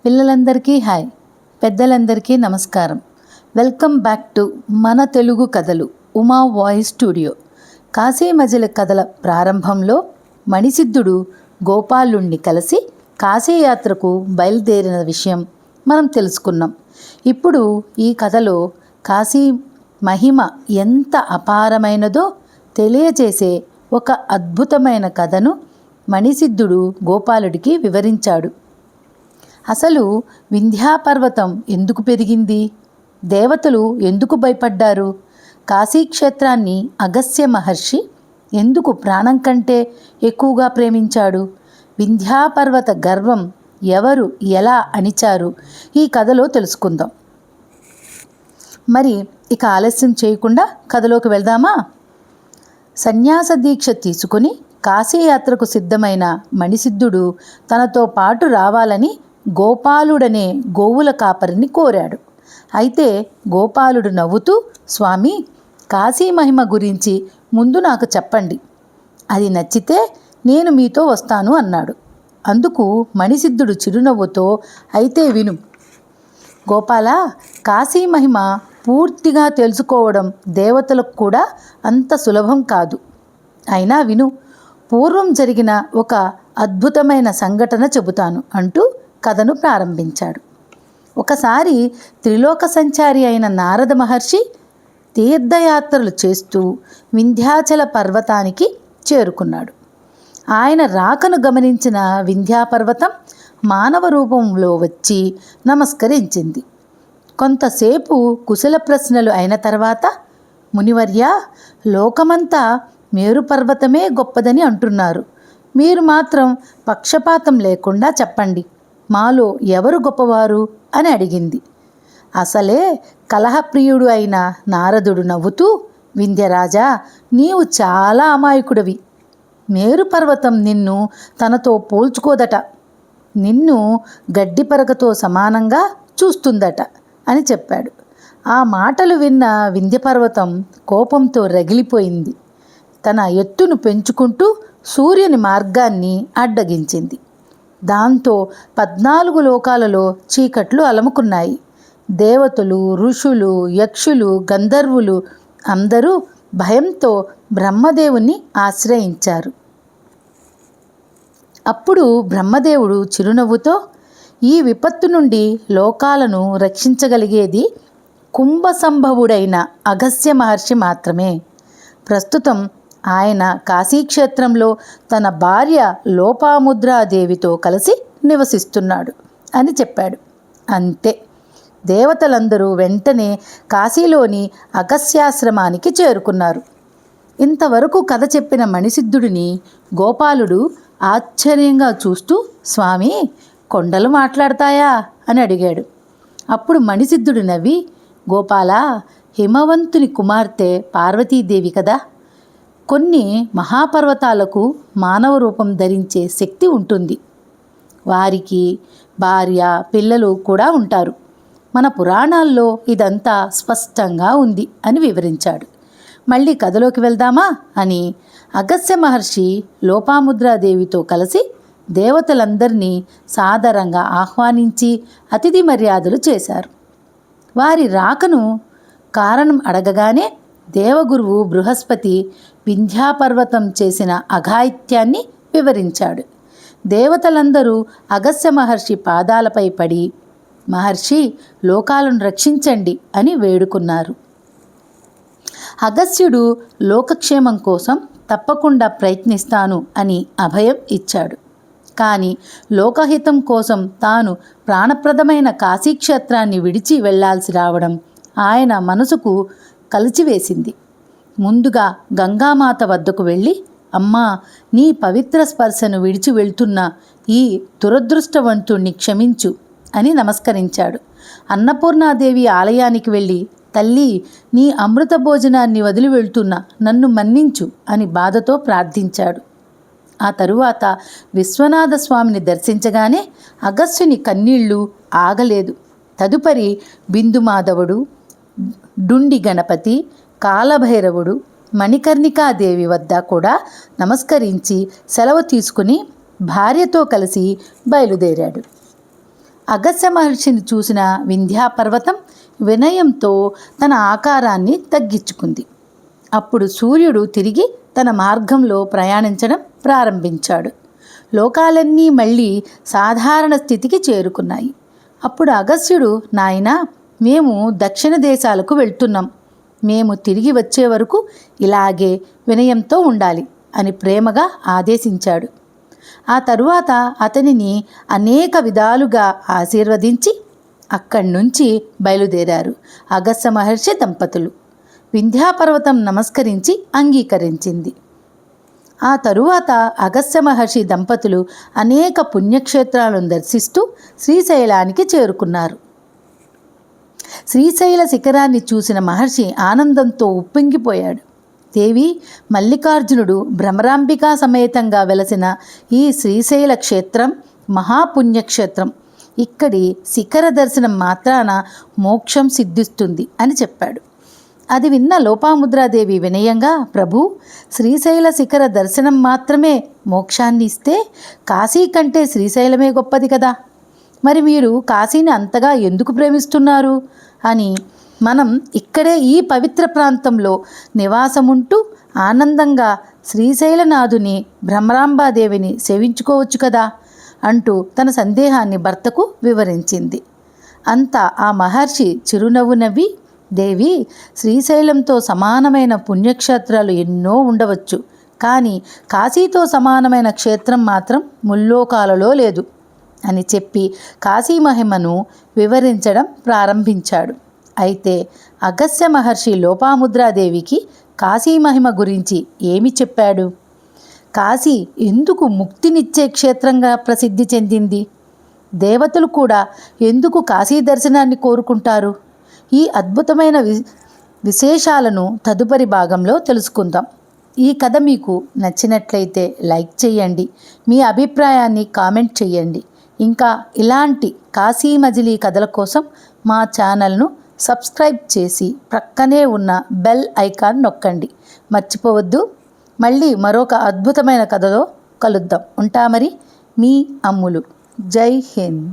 పిల్లలందరికీ హాయ్, పెద్దలందరికీ నమస్కారం. వెల్కమ్ బ్యాక్ టు మన తెలుగు కథలు ఉమా వాయిస్ స్టూడియో. కాశీమజిలీ కథల ప్రారంభంలో మణిసిద్ధుడు గోపాలుణ్ణి కలిసి కాశీయాత్రకు బయలుదేరిన విషయం మనం తెలుసుకున్నాం. ఇప్పుడు ఈ కథలో కాశీ మహిమ ఎంత అపారమైనదో తెలియజేసే ఒక అద్భుతమైన కథను మణిసిద్ధుడు గోపాలుడికి వివరించాడు. అసలు వింధ్యాపర్వతం ఎందుకు పెరిగింది? దేవతలు ఎందుకు భయపడ్డారు? కాశీక్షేత్రాన్ని అగస్త్య మహర్షి ఎందుకు ప్రాణం కంటే ఎక్కువగా ప్రేమించాడు? వింధ్యాపర్వత గర్వం ఎవరు ఎలా అణిచారు? ఈ కథలో తెలుసుకుందాం. మరి ఇక ఆలస్యం చేయకుండా కథలోకి వెళ్దామా? సన్యాస దీక్ష తీసుకుని కాశీయాత్రకు సిద్ధమైన మణిసిద్ధుడు తనతో పాటు రావాలని గోపాలుడనే గోవుల కాపరిని కోరాడు. అయితే గోపాలుడు నవ్వుతూ, స్వామి, కాశీ మహిమ గురించి ముందు నాకు చెప్పండి, అది నచ్చితే నేను మీతో వస్తాను అన్నాడు. అందుకు మణిసిద్ధుడు చిరునవ్వుతో, అయితే విను గోపాల, కాశీ మహిమ పూర్తిగా తెలుసుకోవడం దేవతలకు కూడా అంత సులభం కాదు. అయినా విను, పూర్వం జరిగిన ఒక అద్భుతమైన సంఘటన చెబుతాను అంటూ కథను ప్రారంభించాడు. ఒకసారి త్రిలోక సంచారి అయిన నారద మహర్షి తీర్థయాత్రలు చేస్తూ వింధ్యాచల పర్వతానికి చేరుకున్నాడు. ఆయన రాకను గమనించిన వింధ్యాపర్వతం మానవ రూపంలో వచ్చి నమస్కరించింది. కొంతసేపు కుశల ప్రశ్నలు అయిన తర్వాత, మునివర్య, లోకమంతా మేరు పర్వతమే గొప్పదని అంటున్నారు. మీరు మాత్రం పక్షపాతం లేకుండా చెప్పండి, మాలో ఎవరు గొప్పవారు అని అడిగింది. అసలే కలహప్రియుడు అయిన నారదుడు నవ్వుతూ, వింధ్యరాజా, నీవు చాలా అమాయకుడివి. మేరు పర్వతం నిన్ను తనతో పోల్చుకోదట, నిన్ను గడ్డిపరకతో సమానంగా చూస్తుందట అని చెప్పాడు. ఆ మాటలు విన్న వింధ్యపర్వతం కోపంతో రగిలిపోయింది. తన ఎత్తును పెంచుకుంటూ సూర్యుని మార్గాన్ని అడ్డగించింది. దాంతో 14 లోకాలలో చీకట్లు అలముకున్నాయి. దేవతలు, ఋషులు, యక్షులు, గంధర్వులు అందరూ భయంతో బ్రహ్మదేవుని ఆశ్రయించారు. అప్పుడు బ్రహ్మదేవుడు చిరునవ్వుతో, ఈ విపత్తు నుండి లోకాలను రక్షించగలిగేది కుంభసంభవుడైన అగస్త్య మహర్షి మాత్రమే. ప్రస్తుతం ఆయన కాశీక్షేత్రంలో తన భార్య లోపాముద్రాదేవితో కలిసి నివసిస్తున్నాడు అని చెప్పాడు. అంతే, దేవతలందరూ వెంటనే కాశీలోని అగస్త్యాశ్రమానికి చేరుకున్నారు. ఇంతవరకు కథ చెప్పిన మణిసిద్ధుడిని గోపాలుడు ఆశ్చర్యంగా చూస్తూ, స్వామి, కొండలు మాట్లాడతాయా అని అడిగాడు. అప్పుడు మణిసిద్ధుడు నవ్వి, గోపాల, హిమవంతుని కుమార్తె పార్వతీదేవి కదా, కొన్ని మహాపర్వతాలకు మానవ రూపం ధరించే శక్తి ఉంటుంది. వారికి భార్య, పిల్లలు కూడా ఉంటారు. మన పురాణాల్లో ఇదంతా స్పష్టంగా ఉంది అని వివరించాడు. మళ్ళీ కథలోకి వెళ్దామా అని అగస్త్య మహర్షి లోపాముద్రాదేవితో కలిసి దేవతలందరినీ సాదరంగా ఆహ్వానించి అతిథి మర్యాదలు చేశారు. వారి రాకను కారణం అడగగానే దేవగురువు బృహస్పతి వింధ్యాపర్వతం చేసిన అఘాయిత్యాన్ని వివరించాడు. దేవతలందరూ అగస్త్య మహర్షి పాదాలపై పడి, మహర్షి, లోకాలను రక్షించండి అని వేడుకున్నారు. అగస్త్యుడు లోకక్షేమం కోసం తప్పకుండా ప్రయత్నిస్తాను అని అభయం ఇచ్చాడు. కానీ లోకహితం కోసం తాను ప్రాణప్రదమైన కాశీక్షేత్రాన్ని విడిచి వెళ్లాల్సి రావడం ఆయన మనసుకు కలిచివేసింది. ముందుగా గంగామాత వద్దకు వెళ్ళి, అమ్మా, నీ పవిత్ర స్పర్శను విడిచి వెళ్తున్న ఈ దురదృష్టవంతుణ్ణి క్షమించు అని నమస్కరించాడు. అన్నపూర్ణాదేవి ఆలయానికి వెళ్ళి, తల్లి, నీ అమృత భోజనాన్ని వదిలి వెళ్తున్న నన్ను మన్నించు అని బాధతో ప్రార్థించాడు. ఆ తరువాత విశ్వనాథ స్వామిని దర్శించగానే అగస్త్యుని కన్నీళ్లు ఆగలేదు. తదుపరి బిందుమాధవుడు, డుండి గణపతి, కాలభైరవుడు, మణికర్ణికాదేవి వద్ద కూడా నమస్కరించి సెలవు తీసుకుని భార్యతో కలిసి బయలుదేరాడు. అగస్త్య మహర్షిని చూసిన వింధ్యాపర్వతం వినయంతో తన ఆకారాన్ని తగ్గించుకుంది. అప్పుడు సూర్యుడు తిరిగి తన మార్గంలో ప్రయాణించడం ప్రారంభించాడు. లోకాలన్నీ మళ్ళీ సాధారణ స్థితికి చేరుకున్నాయి. అప్పుడు అగస్త్యుడు, నాయనా, మేము దక్షిణ దేశాలకు వెళ్తున్నాం. మేము తిరిగి వచ్చే వరకు ఇలాగే వినయంతో ఉండాలి అని ప్రేమగా ఆదేశించాడు. ఆ తరువాత అతనిని అనేక విధాలుగా ఆశీర్వదించి అక్కడి నుంచి బయలుదేరారు అగస్త్య మహర్షి దంపతులు. వింధ్యాపర్వతం నమస్కరించి అంగీకరించింది. ఆ తరువాత అగస్త్య మహర్షి దంపతులు అనేక పుణ్యక్షేత్రాలను దర్శిస్తూ శ్రీశైలానికి చేరుకున్నారు. శ్రీశైల శిఖరాన్ని చూసిన మహర్షి ఆనందంతో ఉప్పొంగిపోయాడు. దేవి మల్లికార్జునుడు భ్రమరాంబికా సమేతంగా వెలసిన ఈ శ్రీశైల క్షేత్రం మహాపుణ్యక్షేత్రం. ఇక్కడి శిఖర దర్శనం మాత్రాన మోక్షం సిద్ధిస్తుంది అని చెప్పాడు. అది విన్న లోపాముద్రాదేవి వినయంగా, ప్రభు, శ్రీశైల శిఖర దర్శనం మాత్రమే మోక్షాన్ని ఇస్తే కాశీ కంటే శ్రీశైలమే గొప్పది కదా, మరి మీరు కాశీని అంతగా ఎందుకు ప్రేమిస్తున్నారు అని, మనం ఇక్కడే ఈ పవిత్ర ప్రాంతంలో నివాసముంటూ ఆనందంగా శ్రీశైలనాథుని భ్రమరాంబాదేవిని సేవించుకోవచ్చు కదా అంటూ తన సందేహాన్ని భర్తకు వివరించింది. అంతా ఆ మహర్షి చిరునవ్వు నవ్వి, దేవి, శ్రీశైలంతో సమానమైన పుణ్యక్షేత్రాలు ఎన్నో ఉండవచ్చు, కానీ కాశీతో సమానమైన క్షేత్రం మాత్రం ముల్లోకాలలో లేదు అని చెప్పి కాశీ మహిమను వివరించడం ప్రారంభించాడు. అయితే అగస్త్య మహర్షి లోపాముద్రాదేవికి కాశీ మహిమ గురించి ఏమి చెప్పాడు? కాశీ ఎందుకు ముక్తినిచ్చే క్షేత్రంగా ప్రసిద్ధి చెందింది? దేవతలు కూడా ఎందుకు కాశీ దర్శనాన్ని కోరుకుంటారు? ఈ అద్భుతమైన విశేషాలను తదుపరి భాగంలో తెలుసుకుందాం. ఈ కథ మీకు నచ్చినట్లయితే లైక్ చేయండి, మీ అభిప్రాయాన్ని కామెంట్ చేయండి. ఇంకా ఇలాంటి కాశీ మజిలీ కథల కోసం మా ఛానల్ను సబ్స్క్రైబ్ చేసి ప్రక్కనే ఉన్న బెల్ ఐకాన్ నొక్కండి. మర్చిపోవద్దు. మళ్ళీ మరొక అద్భుతమైన కథలో కలుద్దాం. ఉంటా మరి, మీ అమ్ములు. జై హింద్.